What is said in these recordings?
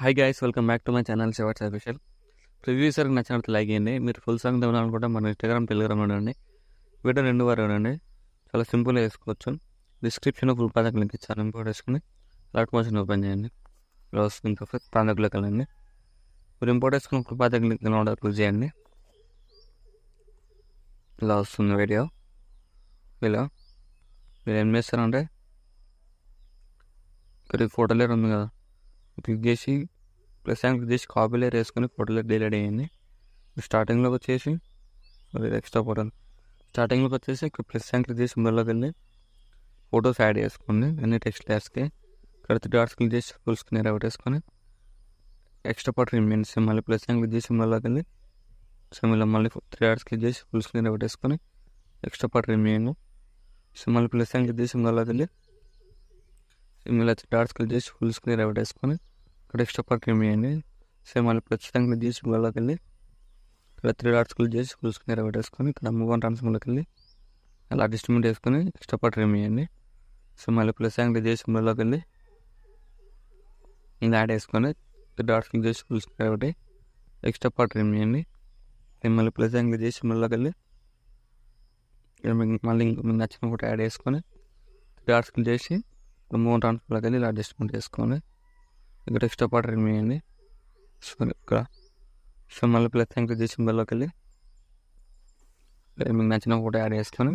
Hi guys, welcome back to my channel Shivats official. Preview సరికి నచ్చినట్టు like చేయండి. మీరు ఫుల్ సాంగ్ తెవ్వాలనుకుంటే మన ఇన్స్టాగ్రామ్, టెలిగ్రామ్ ఉండండి. వీడియో 2 వారు ఉండండి. చాలా సింపుల్గా వేసుకోవచ్చు. డిస్క్రిప్షన్లో ఫుల్ ప్రాజెక్ట్ లింక్ ఇచ్చాను. ఇంపోర్ట్ వేసుకుని లాట్ మోషన్ ఓపెన్ చేయండి. ఇలా వస్తుంది. ప్రాజెక్ట్లోకి వెళ్ళండి. మీరు ఇంపోర్ట్ వేసుకున్న full project link order click చేయండి. ఇలా వస్తుంది వీడియో. ఇలా మీరు ఏం చేస్తారంటే ఇక్కడ ఫోటో లేయర్ ఉంది కదా, క్లిక్ చేసి ప్లస్ క్లిక్ చేసి కాపీ లేయర్ వేసుకొని ఫోటో లేయర్ డిలీట్ చేయండి. స్టార్టింగ్లోకి వచ్చేసి ఎక్స్ట్రా ఫోటో స్టార్టింగ్లోకి వచ్చేసి ఇక్కడ ప్లస్ క్లిక్ చేసి ఇందులోకి వెళ్ళి ఫొటోస్ యాడ్ చేసుకోండి. అన్ని టెక్స్ట్ లేయర్స్కి ఇక్కడ 3 డాట్స్ క్లిక్ చేసి ఫుల్ స్క్రీన్ పెట్టేసుకొని ఎక్స్ట్రా పార్ట్ రిమైన్స్ మళ్ళీ ప్లస్ క్లిక్ చేసి ఇందులోకి వెళ్ళి ఇలా మళ్ళీ 3 డాట్స్ క్లిక్ చేసి ఫుల్ స్క్రీన్ పెట్టేసుకొని ఎక్స్ట్రా పార్ట్ రిమైన్ మళ్ళీ ప్లస్ క్లిక్ చేసి ఇందులోకి వెళ్ళి ఇలా 3 డాట్స్ క్లిక్ చేసి ఫుల్ స్క్రీన్ పెట్టేసుకొని ఇక్కడ ఎక్స్ట్రా పార్ట్ రిమైన్ మళ్ళీ ప్లస్ క్లిక్ చేసి ఇందులోకి వెళ్ళి ఇక్కడ 3 డాట్స్ క్లిక్ చేసి ఫుల్ స్క్రీన్ పెట్టేసుకొని ఇక్కడ మూవ్ ఆన్ ట్రాన్స్ఫర్లోకి వెళ్ళి అలా డిస్ట్రిబ్యూట్ చేసుకొని ఎక్స్ట్రా పార్ట్ రిమైన్ మళ్ళీ ప్లస్ క్లిక్ చేసి ఇందులోకి వెళ్ళి ఇలా యాడ్ చేసుకొని 3 డాట్స్ క్లిక్ చేసి ఫుల్ స్క్రీన్ పెట్టి ఎక్స్ట్రా పార్ట్ రిమైన్ మళ్ళీ ప్లస్ క్లిక్ చేసి ఇందులోకి వెళ్ళి మళ్ళీ మీకు నచ్చిన ఫోటో యాడ్ చేసుకొని 3 డాట్స్ క్లిక్ చేసి మూవ్ ఆన్ ట్రాన్స్ఫర్లోకి వెళ్ళి ఇలా డిస్ట్రిబ్యూట్ చేసుకొని ఇక్కడ ఎక్స్ట్రా పార్ట్ రిమైన్ ఇక్కడ మళ్ళీ ప్లస్ క్లిక్ చేసి ఇందులోకి వెళ్ళి మీకు నచ్చిన ఫోటో యాడ్ చేసుకొని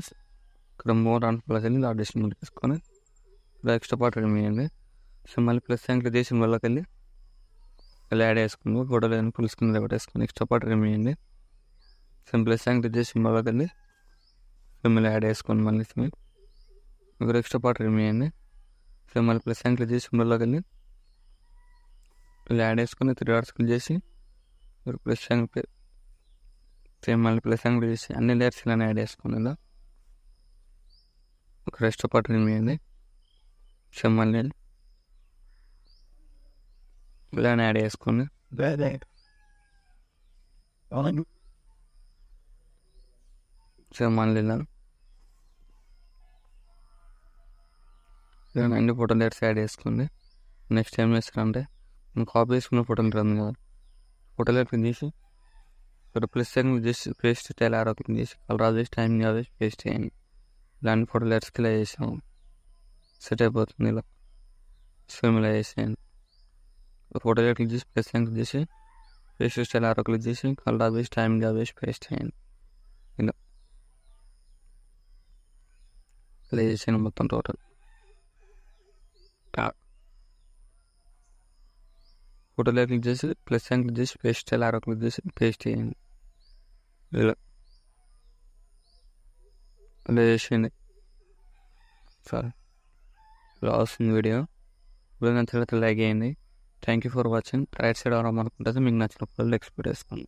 ఇక్కడ మూవ్ ట్రాన్స్ఫర్లోకి వెళ్ళి ఇలా డిస్ట్రిబ్యూట్ చేసుకొని ఇక్కడ ఎక్స్ట్రా పార్ట్ రిమైన్ మళ్ళీ ప్లస్ క్లిక్ చేసి ఇందులోకి వెళ్ళి ఇలా యాడ్ చేసుకుని ఫోటో లేదని ఫుల్ స్క్రీన్ పెట్టేసుకొని extra part remain plus click చేసి ఇందులోకి వెళ్ళి మళ్ళీ యాడ్ చేసుకొని మళ్ళీ ఇక్కడ ఎక్స్ట్రా పార్ట్ రిమైన్ మళ్ళీ ప్లస్ క్లిక్ చేసి ఇందులోకి వెళ్ళి ఇలా యాడ్ చేసుకొని 3 డాట్స్ క్లిక్ చేసి ప్లస్ మళ్ళీ ప్లస్ క్లిక్ చేసి అన్ని లేయర్స్ ఇలా యాడ్ చేసుకొని ఇలా ఒక ఎక్స్ట్రా పార్ట్ రిమైన్ మళ్ళీ ఇలా యాడ్ చేసుకొని మళ్ళీ ఇలా అన్ని ఫోటో లేయర్స్ యాడ్ చేసుకుంది. నెక్స్ట్ ఏం చేస్తారంటే కాపీ చేసుకున్న ఫోటో ఉంటుంది కదా, ఫోటో లేయర్ క్లిక్ చేసి ఇక్కడ ప్లస్ చేసి పేస్ట్ టైల్ క్లిక్ చేసి కలర్ చేసి టైమింగ్ చేసి పేస్ట్ చేయండి. ఇలాంటి ఫోటో లేయర్స్కి ఇలా చేసాము, సెట్ అయిపోతుంది. ఇలా ఇలా చేసేయండి. ఫోటో లేయర్ క్లిక్ చేసి ప్లస్ క్లిక్ చేసి పేస్ట్ స్టైల్ క్లిక్ చేసి కలర్ చేసి టైమింగ్ చేసి పేస్ట్ చేయండి. ఇలా చేసాను మొత్తం టోటల్. ఫోటో లేయర్ క్లిక్ చేసి ప్లస్ క్లిక్ చేసి పేస్ట్ స్టైల్ క్లిక్ చేసి పేస్ట్ చేయండి. ఇలా చేసేయండి. సరే, ఇలా వస్తుంది వీడియో. ఇప్పుడు నచ్చినట్లయితే లైక్ చేయండి. Thank you for watching. Right side అవడం అనుకుంటే మీకు నచ్చిన ఫోటోలు ఎక్స్పోర్ట్ చేసుకోండి.